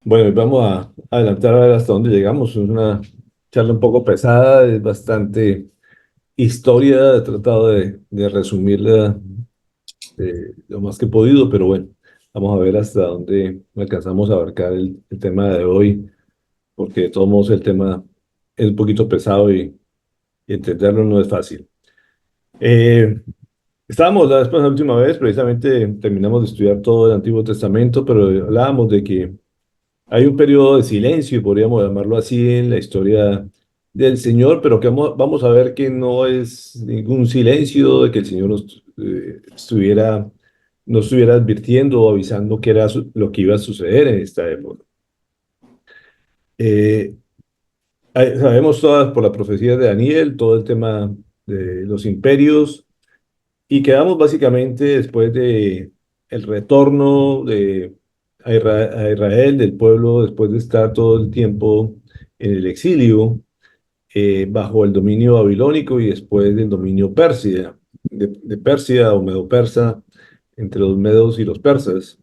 Bueno, vamos a adelantar a ver hasta dónde llegamos. Es una charla un poco pesada, es bastante historia. He tratado de resumirla lo más que he podido, pero bueno, vamos a ver hasta dónde alcanzamos a abarcar el tema de hoy, porque de todos modos el tema es un poquito pesado y entenderlo no es fácil. Eh, Estábamos después la última vez, precisamente terminamos de estudiar todo el Antiguo Testamento, pero hablábamos de que hay un periodo de silencio, podríamos llamarlo así, en la historia del Señor, pero que vamos a ver que no es ningún silencio, de que el Señor no estuviera advirtiendo o avisando que era lo que iba a suceder en esta época. Eh, Sabemos todas por la profecía de Daniel, todo el tema de los imperios, y quedamos básicamente después de el retorno a Israel del pueblo, después de estar todo el tiempo en el exilio, bajo el dominio babilónico y después del dominio persia, de Persia o medo-persa, entre los medos y los persas,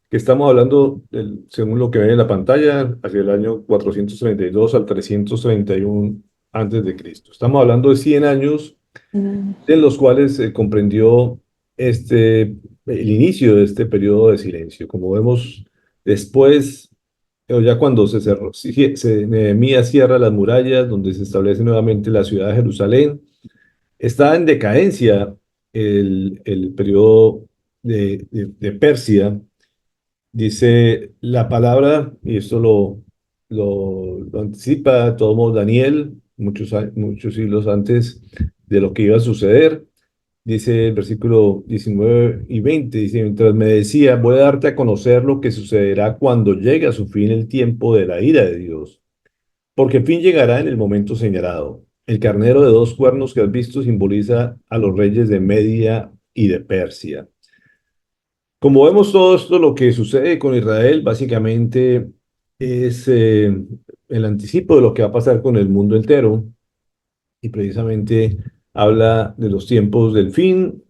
que estamos hablando, según lo que ven en la pantalla, hacia el año 432 al 331 antes de Cristo. Estamos hablando de 100 años Mm. en los cuales se comprendió el inicio de este periodo de silencio. Como vemos después, o ya cuando se cerró, Nehemías cierra las murallas, donde se establece nuevamente la ciudad de Jerusalén, está en decadencia el periodo de Persia. Dice la palabra, y esto lo anticipa de todos modos Daniel, muchos siglos antes de lo que iba a suceder. Dice el versículo 19 y 20, dice, mientras me decía, voy a darte a conocer lo que sucederá cuando llegue a su fin el tiempo de la ira de Dios, porque el fin llegará en el momento señalado. El carnero de dos cuernos que has visto simboliza a los reyes de Media y de Persia. Como vemos todo esto, lo que sucede con Israel básicamente es el anticipo de lo que va a pasar con el mundo entero y precisamente habla de los tiempos del fin,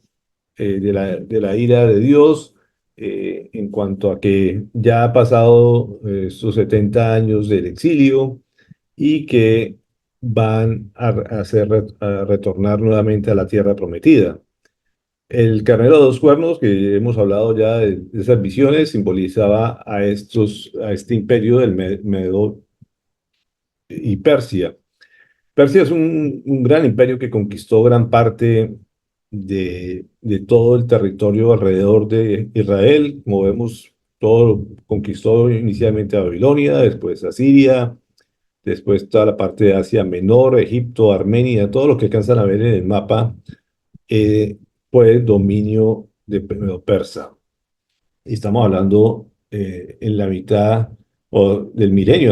de la ira de Dios, en cuanto a que ya ha pasado estos 70 años del exilio y que van a retornar nuevamente a la tierra prometida. El carnero de dos cuernos, que hemos hablado ya de esas visiones, simbolizaba a este imperio del Medo y Persia. Persia es un gran imperio que conquistó gran parte de todo el territorio alrededor de Israel. Como vemos, todo lo conquistó inicialmente a Babilonia, después a Siria, después toda la parte de Asia Menor, Egipto, Armenia, todo lo que alcanzan a ver en el mapa eh, fue dominio de Persa. Y estamos hablando en la mitad del milenio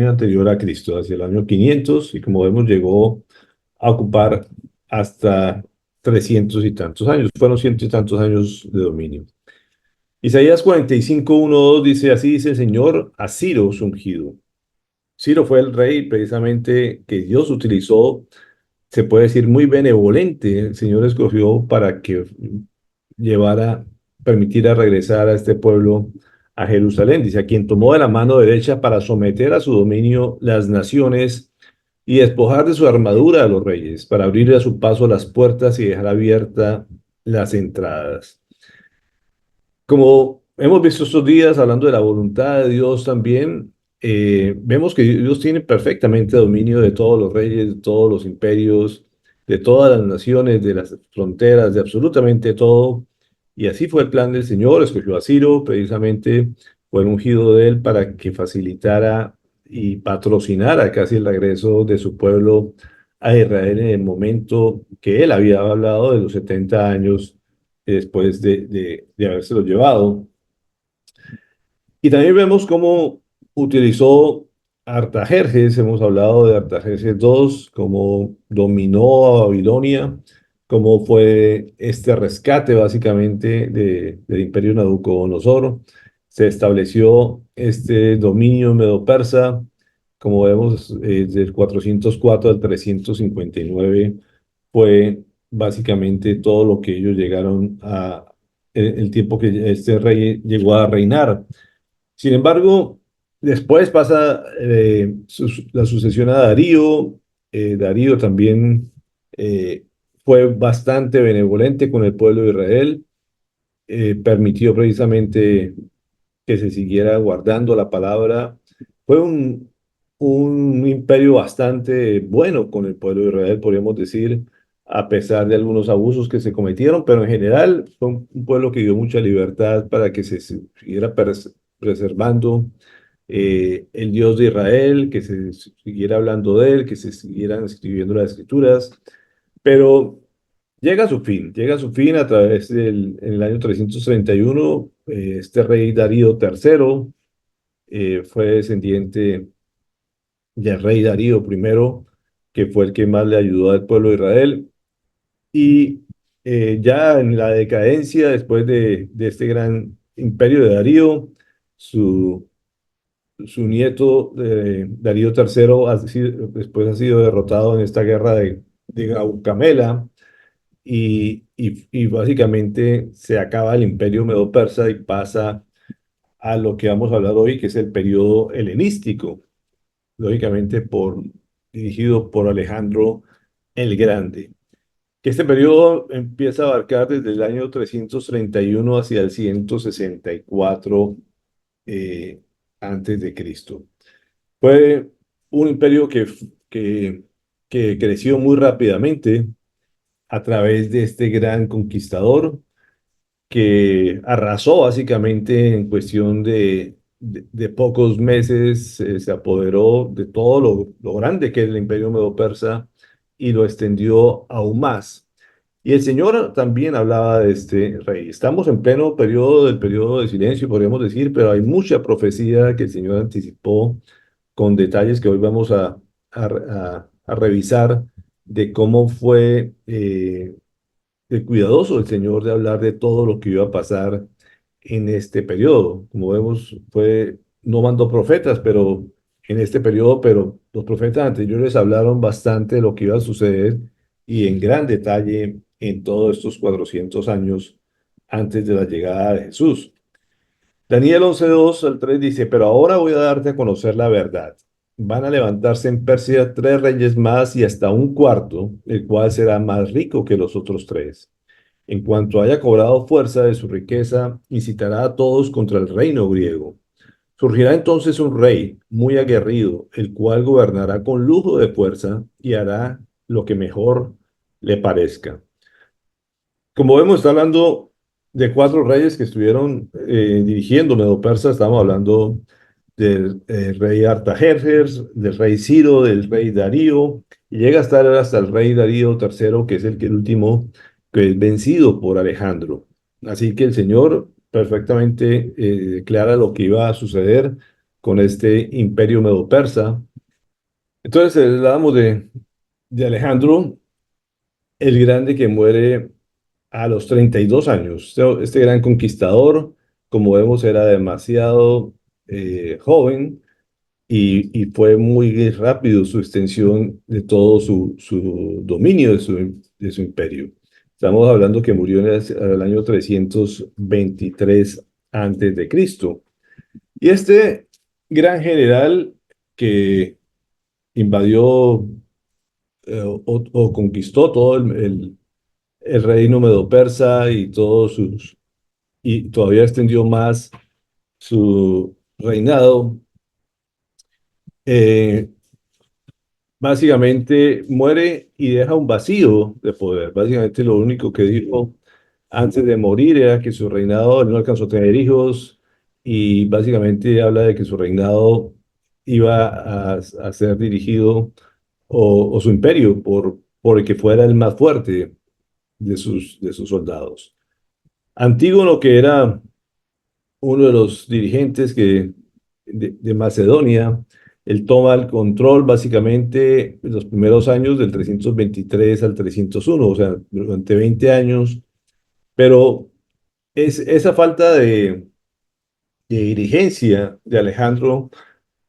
anterior a Cristo, hacia el año 500, y como vemos llegó a ocupar hasta 300 y tantos años, fueron ciento y tantos años de dominio. Isaías 45, 1, 2 dice, así dice el Señor a Ciro su ungido. Ciro fue el rey precisamente que Dios utilizó, se puede decir muy benevolente, el Señor escogió para que llevara, permitiera regresar a este pueblo a Jerusalén. Dice, a quien tomó de la mano derecha para someter a su dominio las naciones y despojar de su armadura a los reyes, para abrir a su paso las puertas y dejar abiertas las entradas. Como hemos visto estos días, hablando de la voluntad de Dios también, vemos que Dios tiene perfectamente dominio de todos los reyes, de todos los imperios, de todas las naciones, de las fronteras, de absolutamente todo. Y así fue el plan del Señor, escogió a Ciro, precisamente fue el ungido de él para que facilitara y patrocinara casi el regreso de su pueblo a Israel en el momento que él había hablado de los 70 años después de habérselo llevado. Y también vemos cómo utilizó Artajerjes, hemos hablado de Artajerjes II, cómo dominó a Babilonia, cómo fue este rescate básicamente del imperio Nabucodonosor. Se estableció este dominio medo-persa, como vemos, del 404 al 359 fue básicamente todo lo que ellos llegaron el tiempo que este rey llegó a reinar. Sin embargo, después pasa la sucesión a Darío. Darío también fue bastante benevolente con el pueblo de Israel, permitió precisamente que se siguiera guardando la palabra. Fue un imperio bastante bueno con el pueblo de Israel, podríamos decir, a pesar de algunos abusos que se cometieron, pero en general fue un pueblo que dio mucha libertad para que se siguiera preservando el Dios de Israel, que se siguiera hablando de él, que se siguieran escribiendo las escrituras, pero llega a su fin a través en el año 331, este rey Darío III fue descendiente del rey Darío primero, que fue el que más le ayudó al pueblo de Israel. Y ya en la decadencia, después de este gran imperio de Darío, su, su nieto Darío III después ha sido derrotado en esta guerra de Gaugamela y básicamente se acaba el imperio medo-persa y pasa a lo que vamos a hablar hoy, que es el periodo helenístico, lógicamente dirigido por Alejandro el Grande. Que este periodo empieza a abarcar desde el año 331 hacia el 164 eh, antes de Cristo. Fue un imperio que creció muy rápidamente a través de este gran conquistador que arrasó básicamente en cuestión de pocos meses, se apoderó de todo lo grande que es el imperio medo-persa y lo extendió aún más. Y el Señor también hablaba de este rey. Estamos en pleno periodo del periodo de silencio, podríamos decir, pero hay mucha profecía que el Señor anticipó con detalles que hoy vamos a revisar de cómo fue cuidadoso el Señor de hablar de todo lo que iba a pasar en este periodo. Como vemos, no mandó profetas, pero en este periodo, pero los profetas anteriores hablaron bastante de lo que iba a suceder y en gran detalle en todos estos 400 años antes de la llegada de Jesús. Daniel 11:2 al 3 dice, pero ahora voy a darte a conocer la verdad. Van a levantarse en Persia tres reyes más y hasta un cuarto, el cual será más rico que los otros tres. En cuanto haya cobrado fuerza de su riqueza, incitará a todos contra el reino griego. Surgirá entonces un rey muy aguerrido, el cual gobernará con lujo de fuerza y hará lo que mejor le parezca. Como vemos, está hablando de cuatro reyes que estuvieron dirigiendo Medo-Persa. Estamos hablando del rey Artajerjes, del rey Ciro, del rey Darío, y llega a estar hasta el rey Darío III, que es el último que es vencido por Alejandro. Así que el Señor perfectamente declara lo que iba a suceder con este imperio medo-persa. Entonces, hablamos de Alejandro el Grande que muere a los 32 años. Este gran conquistador, como vemos, era demasiado joven y fue muy rápido su extensión de todo su dominio de su imperio. Estamos hablando que murió en el año 323 antes de Cristo. Y este gran general que invadió o conquistó todo el reino medo-persa y y todavía extendió más su reinado, eh, básicamente muere y deja un vacío de poder. Básicamente lo único que dijo antes de morir era que su reinado, él no alcanzó a tener hijos y básicamente habla de que su reinado iba a ser dirigido o su imperio por el que fuera el más fuerte de sus soldados. Antígono, que era uno de los dirigentes de Macedonia, él toma el control básicamente en los primeros años del 323 al 301, o sea, durante 20 años, pero esa falta de dirigencia de Alejandro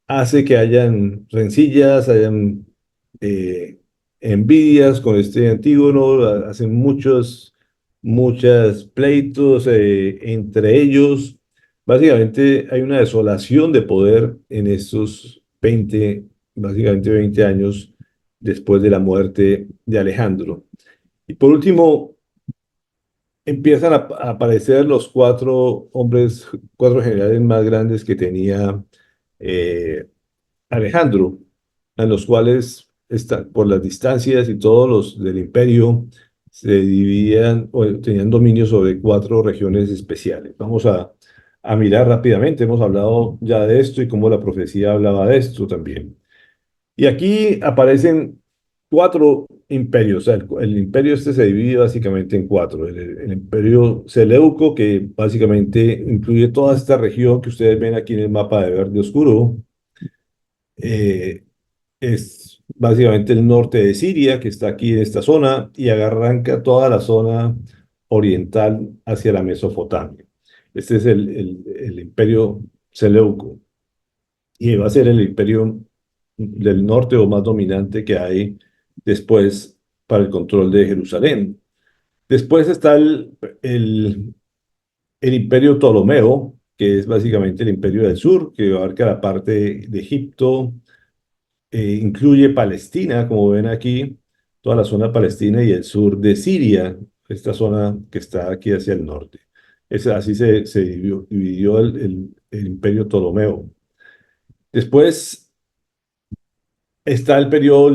hace que hayan rencillas, hayan eh, envidias con este Antígono, hacen muchos pleitos entre ellos. Básicamente hay una desolación de poder en estos 20, básicamente 20 años después de la muerte de Alejandro. Y por último, empiezan a aparecer los cuatro hombres, cuatro generales más grandes que tenía eh, Alejandro, en los cuales por las distancias y todos los del imperio se dividían o tenían dominio sobre cuatro regiones especiales. Vamos a mirar rápidamente, hemos hablado ya de esto y cómo la profecía hablaba de esto también. Y aquí aparecen cuatro imperios. O sea, el imperio este se divide básicamente en cuatro. El imperio Seleuco, que básicamente incluye toda esta región que ustedes ven aquí en el mapa de verde oscuro. Eh, es básicamente el norte de Siria, que está aquí en esta zona, y arranca toda la zona oriental hacia la Mesopotamia. Este es el imperio Seleuco y va a ser el imperio del norte o más dominante que hay después para el control de Jerusalén. Después está el, el imperio Ptolomeo, que es básicamente el imperio del sur, que abarca la parte de Egipto, incluye Palestina, como ven aquí, toda la zona palestina y el sur de Siria, esta zona que está aquí hacia el norte. Así se dividió el imperio Ptolomeo. Después está el periodo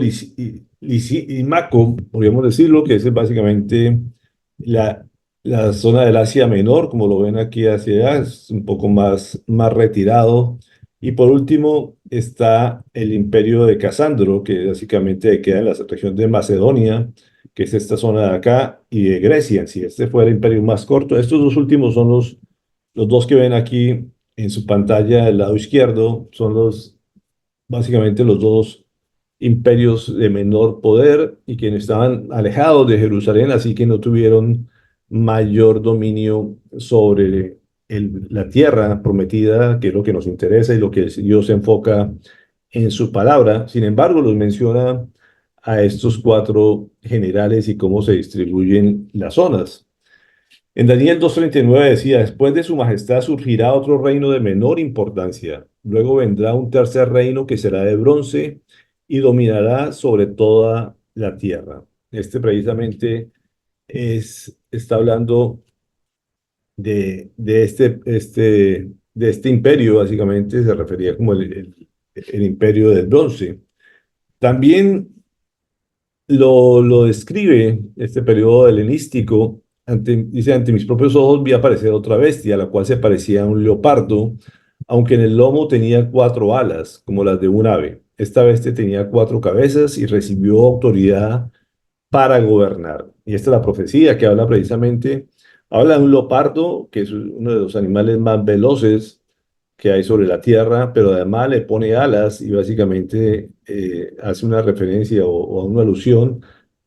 lisímaco, podríamos decirlo, que es básicamente la, la zona del Asia Menor, como lo ven aquí hacia allá, es un poco más retirado. Y por último está el imperio de Casandro, que básicamente queda en la región de Macedonia, que es esta zona de acá, y de Grecia, si este fue el imperio más corto. Estos dos últimos son los dos que ven aquí en su pantalla del lado izquierdo, son básicamente los dos imperios de menor poder y que estaban alejados de Jerusalén, así que no tuvieron mayor dominio sobre la tierra prometida, que es lo que nos interesa y lo que Dios se enfoca en su palabra. Sin embargo, los menciona a estos cuatro generales y cómo se distribuyen las zonas. En Daniel 2:39 decía, después de su majestad surgirá otro reino de menor importancia. Luego vendrá un tercer reino que será de bronce y dominará sobre toda la tierra. Este precisamente está hablando de este imperio, básicamente se refería como el imperio del bronce. También lo describe este periodo helenístico. Dice, ante mis propios ojos vi aparecer otra bestia, la cual se parecía a un leopardo, aunque en el lomo tenía cuatro alas, como las de un ave. Esta bestia tenía cuatro cabezas y recibió autoridad para gobernar. Y esta es la profecía que habla precisamente, habla de un leopardo, que es uno de los animales más veloces que hay sobre la tierra, pero además le pone alas y básicamente hace una referencia o una alusión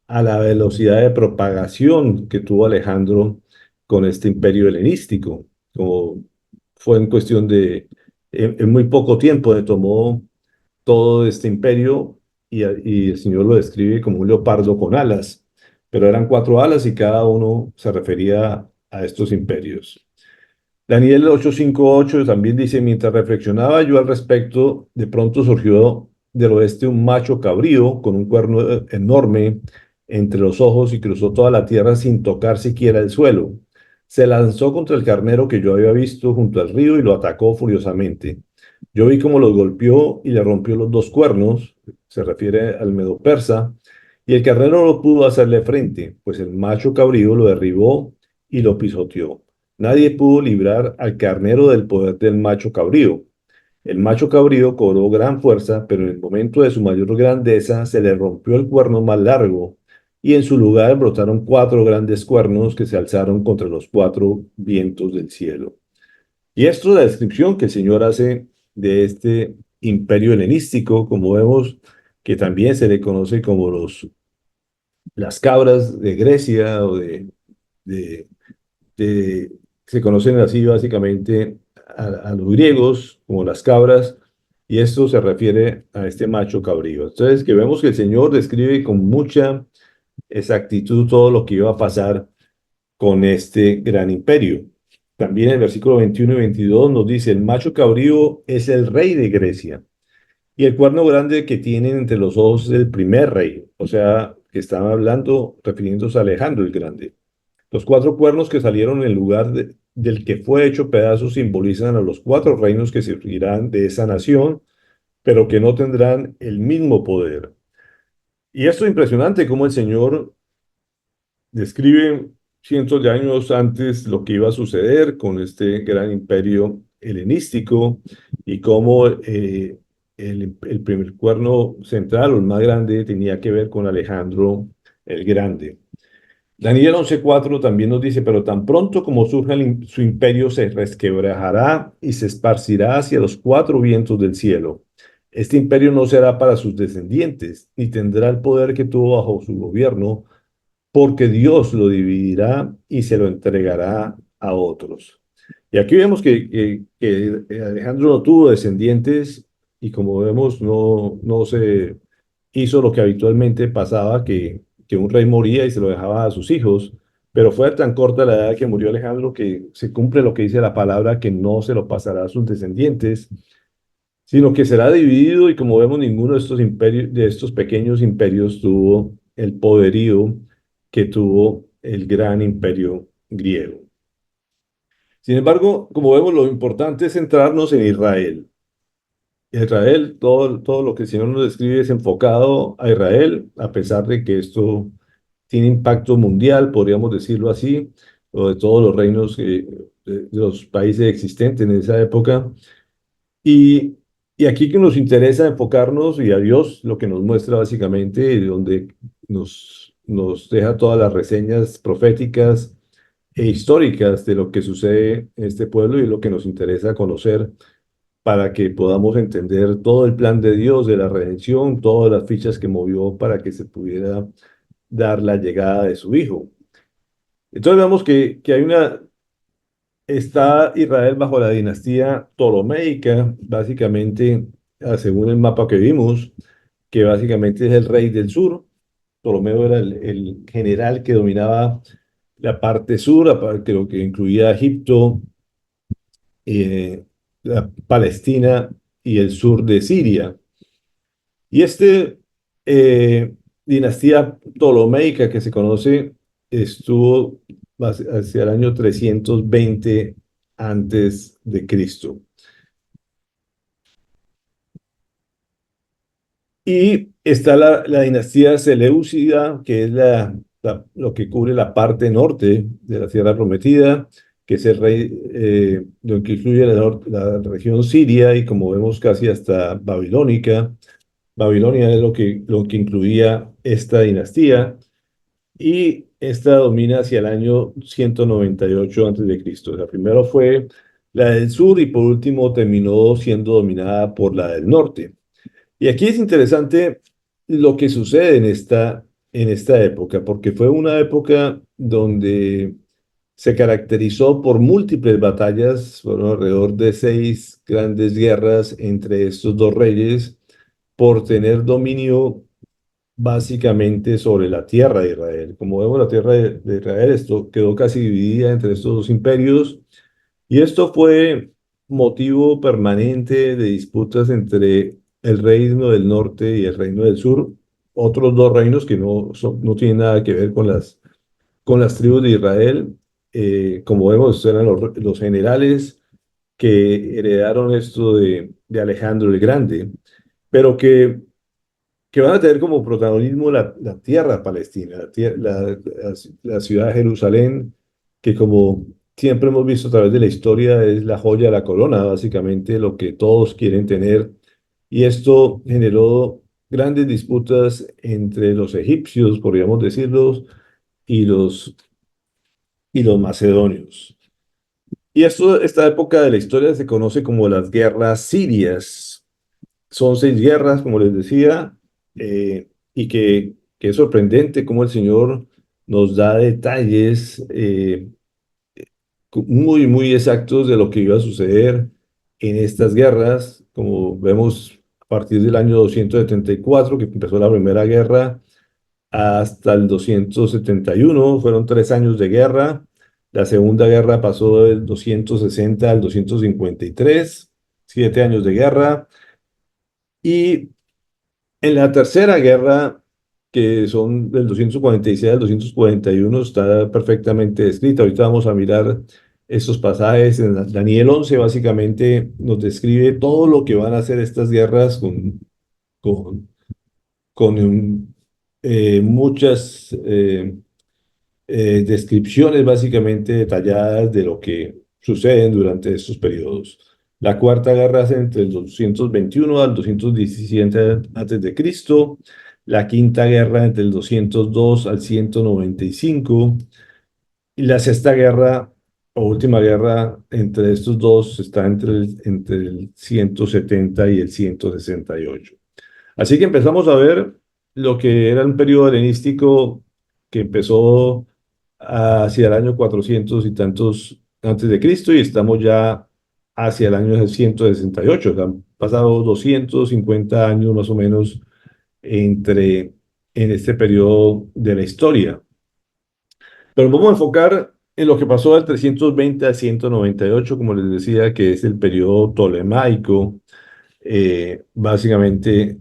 a la velocidad de propagación que tuvo Alejandro con este imperio helenístico. Como fue en cuestión en muy poco tiempo, le tomó todo este imperio y el Señor lo describe como un leopardo con alas, pero eran cuatro alas y cada uno se refería a estos imperios. Daniel 8:5-8 también dice, mientras reflexionaba yo al respecto, de pronto surgió del oeste un macho cabrío con un cuerno enorme entre los ojos y cruzó toda la tierra sin tocar siquiera el suelo. Se lanzó contra el carnero que yo había visto junto al río y lo atacó furiosamente. Yo vi cómo los golpeó y le rompió los dos cuernos, se refiere al medo persa, y el carnero no pudo hacerle frente, pues el macho cabrío lo derribó y lo pisoteó. Nadie pudo librar al carnero del poder del macho cabrío. El macho cabrío cobró gran fuerza, pero en el momento de su mayor grandeza se le rompió el cuerno más largo, y en su lugar brotaron cuatro grandes cuernos que se alzaron contra los cuatro vientos del cielo. Y esto es la descripción que el Señor hace de este imperio helenístico, como vemos que también se le conoce como las cabras de Grecia o de de- se conocen así básicamente a los griegos como las cabras, y esto se refiere a este macho cabrío. Entonces, que vemos que el Señor describe con mucha exactitud todo lo que iba a pasar con este gran imperio. También el versículo 21 y 22 nos dice, el macho cabrío es el rey de Grecia y el cuerno grande que tienen entre los ojos es el primer rey. O sea, que estaban hablando, refiriéndose a Alejandro el Grande. Los cuatro cuernos que salieron en lugar del que fue hecho pedazos simbolizan a los cuatro reinos que surgirán de esa nación, pero que no tendrán el mismo poder. Y esto es impresionante, cómo el Señor describe cientos de años antes lo que iba a suceder con este gran imperio helenístico y cómo el primer cuerno central o el más grande tenía que ver con Alejandro el Grande. Daniel 11:4 también nos dice, pero tan pronto como surja su imperio se resquebrajará y se esparcirá hacia los cuatro vientos del cielo. Este imperio no será para sus descendientes, ni tendrá el poder que tuvo bajo su gobierno, porque Dios lo dividirá y se lo entregará a otros. Y aquí vemos que Alejandro no tuvo descendientes y como vemos no se hizo lo que habitualmente pasaba, que un rey moría y se lo dejaba a sus hijos, pero fue tan corta la edad que murió Alejandro que se cumple lo que dice la palabra, que no se lo pasará a sus descendientes, sino que será dividido y como vemos ninguno de estos imperios, de estos pequeños imperios tuvo el poderío que tuvo el gran imperio griego. Sin embargo, como vemos, lo importante es centrarnos en Israel. Israel, todo lo que el Señor nos describe es enfocado a Israel, a pesar de que esto tiene impacto mundial, podríamos decirlo así, o de todos los reinos, de los países existentes en esa época. Y, y aquí que nos interesa enfocarnos y a Dios, lo que nos muestra básicamente, donde nos deja todas las reseñas proféticas e históricas de lo que sucede en este pueblo y lo que nos interesa conocer para que podamos entender todo el plan de Dios, de la redención, todas las fichas que movió para que se pudiera dar la llegada de su Hijo. Entonces vemos que hay está Israel bajo la dinastía ptolomeica, básicamente, según el mapa que vimos, que básicamente es el rey del sur. Ptolomeo era el general que dominaba la parte sur, lo que incluía Egipto, la Palestina y el sur de Siria. Y eh, dinastía ptolomeica que se conoce estuvo hacia el año 320 antes de Cristo. Y está la dinastía Seleucida, que es lo que cubre la parte norte de la Tierra Prometida, que es el rey, lo que incluye la región siria y como vemos casi hasta babilónica. Babilonia es lo que incluía esta dinastía y esta domina hacia el año 198 antes de Cristo. La primero fue la del sur y por último terminó siendo dominada por la del norte. Y aquí es interesante lo que sucede en esta época, porque fue una época donde se caracterizó por múltiples batallas, fueron alrededor de 6 grandes guerras entre estos dos reyes por tener dominio básicamente sobre la tierra de Israel. Como vemos, la tierra de Israel esto quedó casi dividida entre estos dos imperios y esto fue motivo permanente de disputas entre el reino del norte y el reino del sur, otros dos reinos que no tienen nada que ver con las tribus de Israel. Como vemos, eran los generales que heredaron esto de Alejandro el Grande, pero que van a tener como protagonismo la tierra palestina, la ciudad de Jerusalén, que como siempre hemos visto a través de la historia es la joya de la corona, básicamente lo que todos quieren tener. Y esto generó grandes disputas entre los egipcios, podríamos decirlos, y y los macedonios. Y esta época de la historia se conoce como las guerras sirias. Son 6 guerras, como les decía, y que es sorprendente cómo el Señor nos da detalles muy exactos de lo que iba a suceder en estas guerras, como vemos a partir del año 274, que empezó la Primera Guerra, hasta el 271, fueron 3 años de guerra, La Segunda Guerra pasó del 260 al 253, 7 años de guerra. Y en la Tercera Guerra, que son del 246 al 241, está perfectamente descrita. Ahorita vamos a mirar estos pasajes. En Daniel 11 básicamente nos describe todo lo que van a hacer estas guerras con, con muchas descripciones básicamente detalladas de lo que suceden durante estos periodos. La Cuarta Guerra es entre el 221 al 217 antes de Cristo, la Quinta Guerra entre el 202 al 195 y la Sexta Guerra o Última Guerra entre estos dos está entre el 170 y el 168. Así que empezamos a ver lo que era un periodo helenístico que empezó hacia el año 400 y tantos antes de Cristo y estamos ya hacia el año 168. O sea, han pasado 250 años más o menos en este periodo de la historia. Pero vamos a enfocar en lo que pasó del 320 al 198, como les decía, que es el periodo tolemaico, básicamente.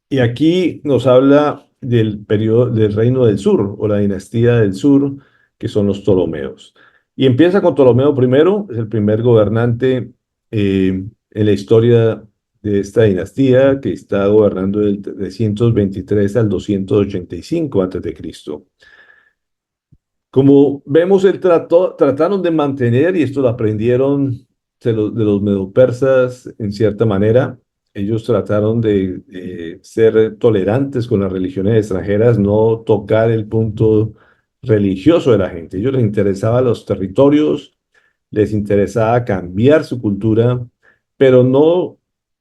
Y aquí nos habla del periodo del Reino del Sur o la dinastía del Sur, que son los Ptolomeos. Y empieza con Ptolomeo I, es el primer gobernante en la historia de esta dinastía, que está gobernando del 323 al 285 a.C. Como vemos, trataron de mantener, y esto lo aprendieron de los medopersas en cierta manera, ellos trataron de ser tolerantes con las religiones extranjeras, no tocar el punto religioso de la gente. A ellos les interesaban los territorios, les interesaba cambiar su cultura, pero no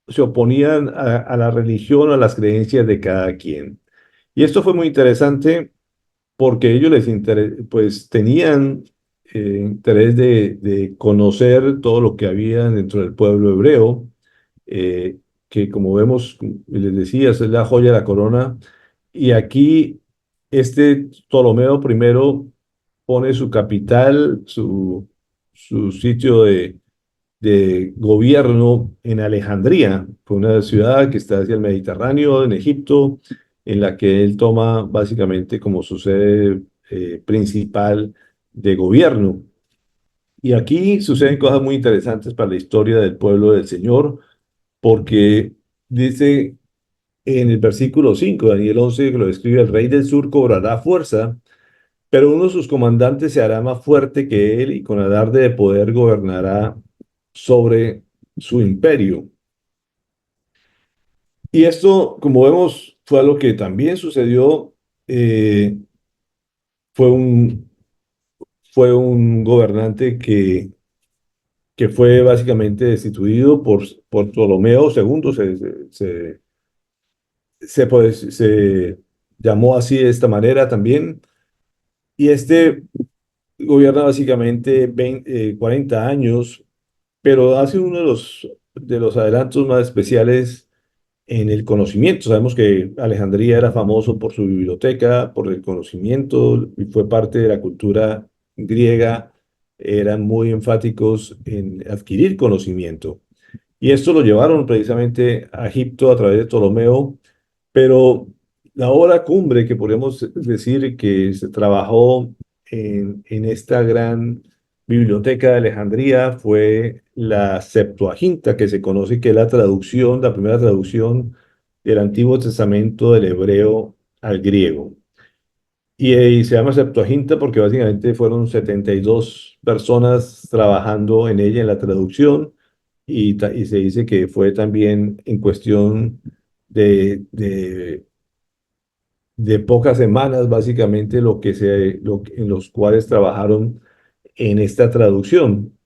se oponían a la religión o a las creencias de cada quien. Y esto fue muy interesante porque ellos pues tenían interés de conocer todo lo que había dentro del pueblo hebreo, que como vemos, les decía, es la joya de la corona. Y aquí este Ptolomeo primero pone su capital, su sitio de gobierno en Alejandría, fue una ciudad que está hacia el Mediterráneo, en Egipto, en la que él toma básicamente como su sede principal de gobierno. Y aquí suceden cosas muy interesantes para la historia del pueblo del Señor, porque dice en el versículo 5, Daniel 11, que lo describe: el rey del sur cobrará fuerza, pero uno de sus comandantes se hará más fuerte que él y con alarde de poder gobernará sobre su imperio. Y esto, como vemos, fue algo que también sucedió. eh, fue un, fue un gobernante que fue básicamente destituido por Ptolomeo II. Se llamó así de esta manera también. Y este gobierna básicamente 40 años, pero hace uno de los adelantos más especiales en el conocimiento. Sabemos que Alejandría era famoso por su biblioteca, por el conocimiento, y fue parte de la cultura griega. Eran muy enfáticos en adquirir conocimiento. Y esto lo llevaron precisamente a Egipto a través de Ptolomeo, pero la obra cumbre que podemos decir que se trabajó en esta gran biblioteca de Alejandría fue la Septuaginta, que se conoce que es la traducción, la primera traducción del Antiguo Testamento del hebreo al griego. Y se llama Septuaginta porque básicamente fueron 72 personas trabajando en ella, en la traducción, y se dice que fue también en cuestión de pocas semanas, básicamente, en los cuales trabajaron en esta traducción.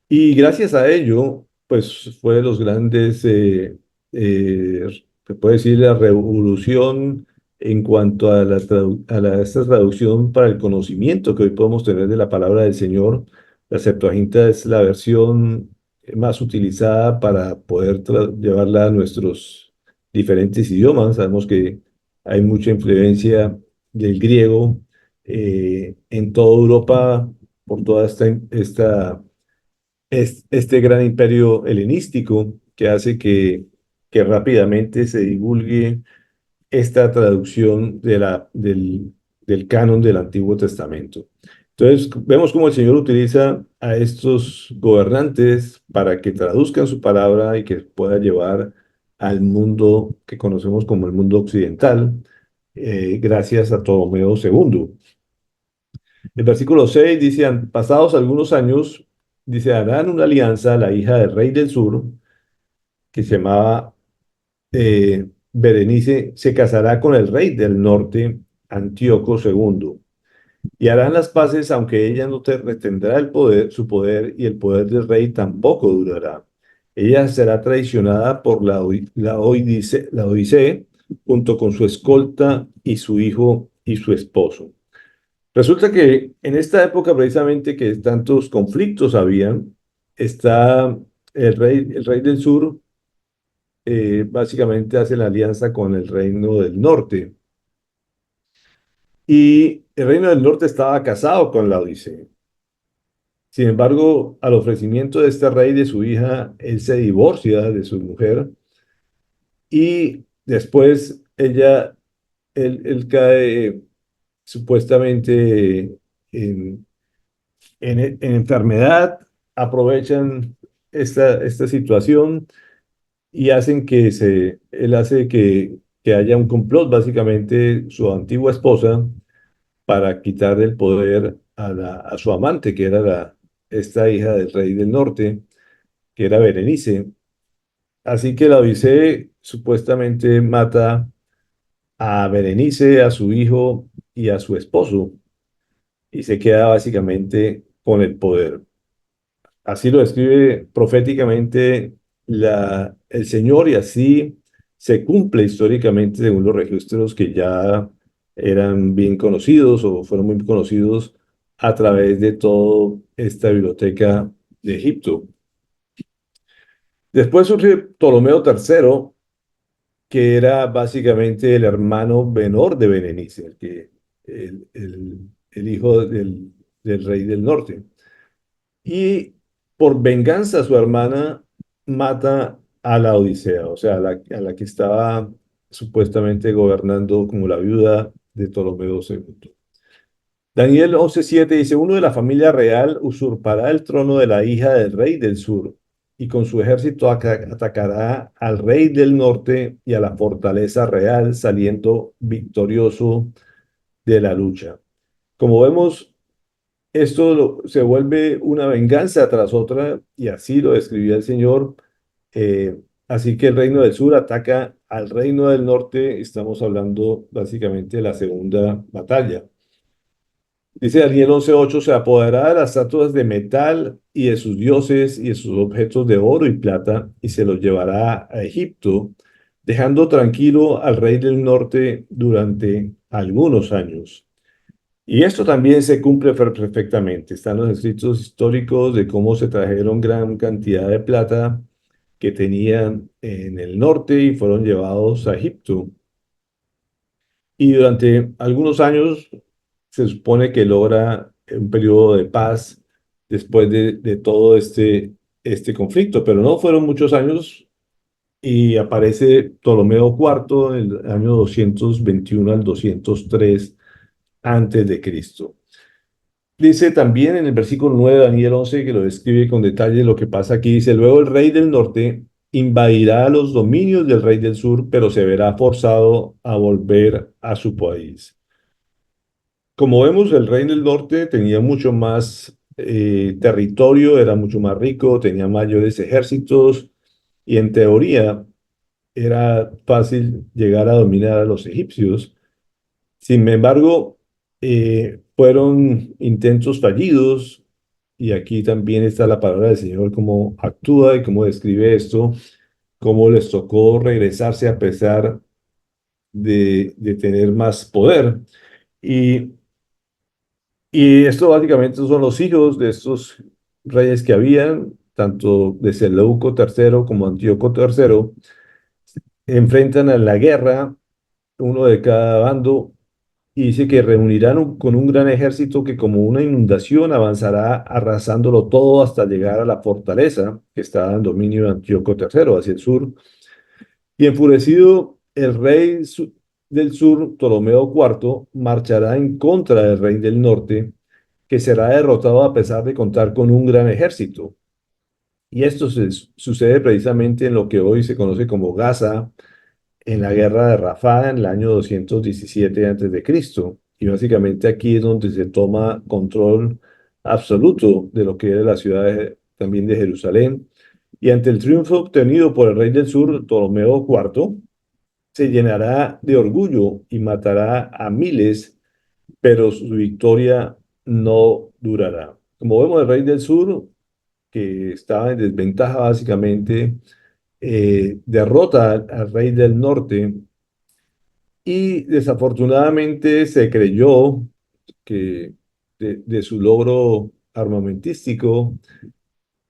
Y gracias a ello, pues fue de los grandes, se puede decir, la revolución en cuanto a esta traducción para el conocimiento que hoy podemos tener de la palabra del Señor. La Septuaginta es la versión más utilizada para poder llevarla a nuestros diferentes idiomas. Sabemos que hay mucha influencia del griego en toda Europa por toda este gran imperio helenístico que hace que rápidamente se divulgue esta traducción del canon del Antiguo Testamento. Entonces, vemos cómo el Señor utiliza a estos gobernantes para que traduzcan su palabra y que pueda llevar al mundo que conocemos como el mundo occidental, gracias a Ptolomeo II. El versículo 6 dice: Pasados algunos años, dice, harán una alianza a la hija del rey del sur, que se llamaba Berenice, se casará con el rey del norte, Antíoco II, y harán las paces, aunque ella no retendrá el poder, su poder, y el poder del rey tampoco durará. Ella será traicionada por la Odisea, junto con su escolta y su hijo y su esposo. Resulta que en esta época, precisamente, que tantos conflictos habían, está el rey del sur, básicamente hace la alianza con el reino del norte. Y el reino del norte estaba casado con la Odisea. Sin embargo, al ofrecimiento de este rey de su hija, él se divorcia de su mujer y después él cae supuestamente en, en enfermedad. Aprovechan esta situación y hacen él hace que haya un complot, básicamente su antigua esposa, para quitar el poder a su amante, que era esta hija del rey del norte, que era Berenice. Así que la Odisea supuestamente mata a Berenice, a su hijo y a su esposo, y se queda básicamente con el poder. Así lo describe proféticamente el Señor, y así se cumple históricamente según los registros que ya eran bien conocidos o fueron muy conocidos a través de toda esta biblioteca de Egipto. Después surge Ptolomeo III, que era básicamente el hermano menor de Berenice, el hijo del rey del norte. Y por venganza su hermana mata a la Odisea, o sea, a la que estaba supuestamente gobernando como la viuda de Ptolomeo II. Daniel 11:7 dice: Uno de la familia real usurpará el trono de la hija del rey del sur, y con su ejército atacará al rey del norte y a la fortaleza real, saliendo victorioso de la lucha. Como vemos, se vuelve una venganza tras otra, y así lo describía el Señor. Eh, Así que el reino del sur ataca al reino del norte. Estamos hablando básicamente de la segunda batalla. Dice Daniel 11:8: se apoderará de las estatuas de metal y de sus dioses y de sus objetos de oro y plata, y se los llevará a Egipto, dejando tranquilo al rey del norte durante algunos años. Y esto también se cumple perfectamente. Están los escritos históricos de cómo se trajeron gran cantidad de plata que tenían en el norte y fueron llevados a Egipto. Y durante algunos años se supone que logra un periodo de paz después de todo este conflicto, pero no fueron muchos años, y aparece Ptolomeo IV en el año 221 al 203 antes de Cristo. Dice también en el versículo 9 de Daniel 11, que lo describe con detalle lo que pasa aquí. Dice: luego el rey del norte invadirá los dominios del rey del sur, pero se verá forzado a volver a su país. Como vemos, el rey del norte tenía mucho más territorio, era mucho más rico, tenía mayores ejércitos, y en teoría era fácil llegar a dominar a los egipcios. Sin embargo, fueron intentos fallidos, y aquí también está la palabra del Señor, cómo actúa y cómo describe esto, cómo les tocó regresarse a pesar de tener más poder. Y, y esto básicamente son los hijos de estos reyes que habían, tanto de Seleuco III como Antíoco III, enfrentan a la guerra, uno de cada bando, y dice que reunirán con un gran ejército que como una inundación avanzará arrasándolo todo hasta llegar a la fortaleza que está en dominio de Antíoco III hacia el sur. Y enfurecido, el rey del sur, Ptolomeo IV, marchará en contra del rey del norte, que será derrotado a pesar de contar con un gran ejército. Y esto sucede precisamente en lo que hoy se conoce como Gaza, en la guerra de Rafah en el año 217 a.C. Y básicamente aquí es donde se toma control absoluto de lo que era la ciudad también de Jerusalén. Y ante el triunfo obtenido por el rey del sur, Ptolomeo IV, se llenará de orgullo y matará a miles, pero su victoria no durará. Como vemos, el rey del sur, que estaba en desventaja básicamente, derrota al rey del norte y desafortunadamente se creyó que de su logro armamentístico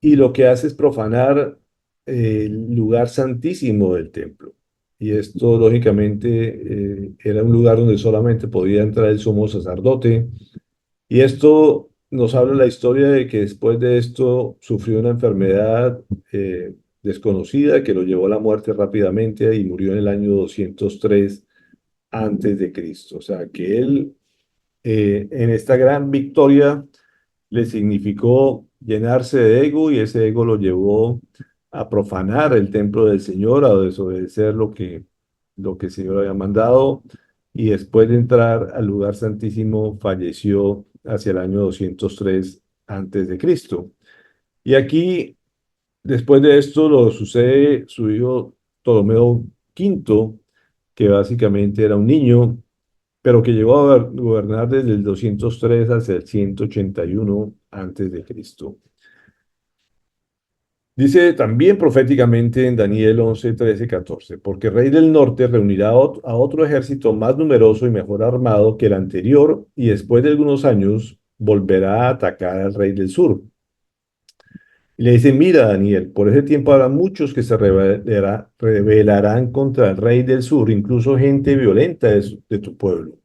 y lo que hace es profanar el lugar santísimo del templo. Y esto, lógicamente, era un lugar donde solamente podía entrar el sumo sacerdote. Y esto nos habla la historia de que después de esto sufrió una enfermedad desconocida que lo llevó a la muerte rápidamente y murió en el año 203 antes de Cristo. O sea, que él en esta gran victoria le significó llenarse de ego y ese ego lo llevó a profanar el templo del Señor, a desobedecer lo que el Señor había mandado y después de entrar al lugar santísimo falleció hacia el año 203 antes de Cristo. Y aquí, después de esto, lo sucede su hijo Ptolomeo V, que básicamente era un niño pero que llegó a gobernar desde el 203 hasta el 181 antes de Cristo. Dice también proféticamente en Daniel 11, 13, 14, porque el rey del norte reunirá a otro ejército más numeroso y mejor armado que el anterior, y después de algunos años volverá a atacar al rey del sur. Y le dice, mira, Daniel, por ese tiempo habrá muchos que se rebelarán contra el rey del sur, incluso gente violenta de tu pueblo,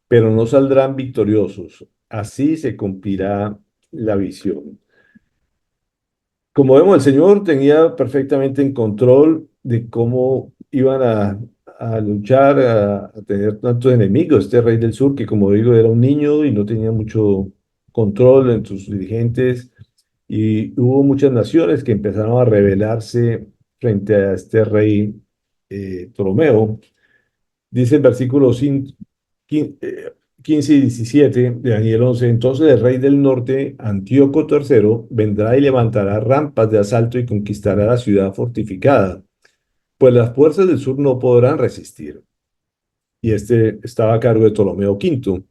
pero no saldrán victoriosos. Así se cumplirá la visión. Como vemos, el Señor tenía perfectamente en control de cómo iban a luchar, a tener tantos enemigos. Este rey del sur, que como digo, era un niño y no tenía mucho control en sus dirigentes, y hubo muchas naciones que empezaron a rebelarse frente a este rey Ptolomeo. Dice el versículo 15 y 17 de Daniel 11, entonces el rey del norte, Antíoco III, vendrá y levantará rampas de asalto y conquistará la ciudad fortificada, pues las fuerzas del sur no podrán resistir. Y este estaba a cargo de Ptolomeo V.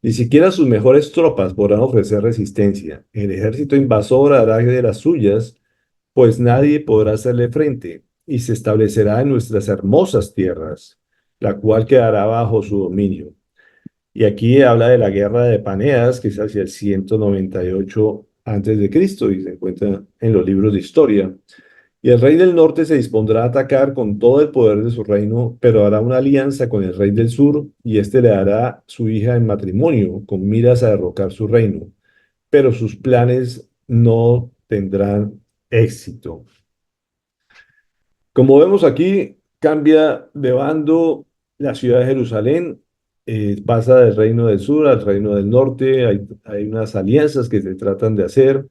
Ni siquiera sus mejores tropas podrán ofrecer resistencia. El ejército invasor hará de las suyas, pues nadie podrá hacerle frente, y se establecerá en nuestras hermosas tierras, la cual quedará bajo su dominio. Y aquí habla de la guerra de Paneas, que es hacia el 198 antes de Cristo y se encuentra en los libros de historia. Y el rey del norte se dispondrá a atacar con todo el poder de su reino, pero hará una alianza con el rey del sur y éste le dará su hija en matrimonio con miras a derrocar su reino. Pero sus planes no tendrán éxito. Como vemos aquí, cambia de bando la ciudad de Jerusalén, pasa del reino del sur al reino del norte, hay unas alianzas que se tratan de hacer.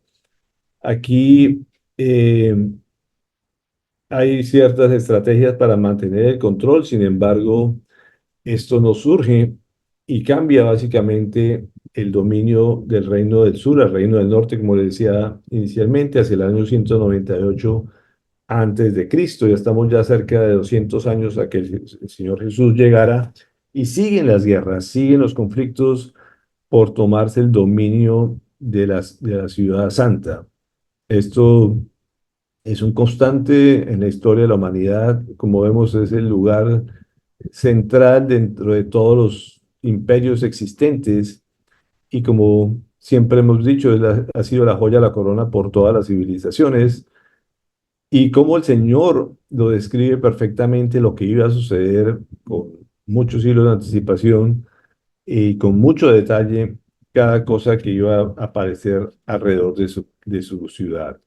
Aquí eh, hay ciertas estrategias para mantener el control, sin embargo, esto no surge y cambia básicamente el dominio del reino del sur al reino del norte, como les decía inicialmente, hacia el año 198 antes de Cristo. Ya estamos ya cerca de 200 años a que el Señor Jesús llegara y siguen las guerras, siguen los conflictos por tomarse el dominio de la ciudad santa. Esto es un constante en la historia de la humanidad. Como vemos, es el lugar central dentro de todos los imperios existentes y como siempre hemos dicho, ha sido la joya de la corona por todas las civilizaciones. Y cómo el Señor lo describe perfectamente lo que iba a suceder con muchos siglos de anticipación, y con mucho detalle cada cosa que iba a aparecer alrededor de su ciudad.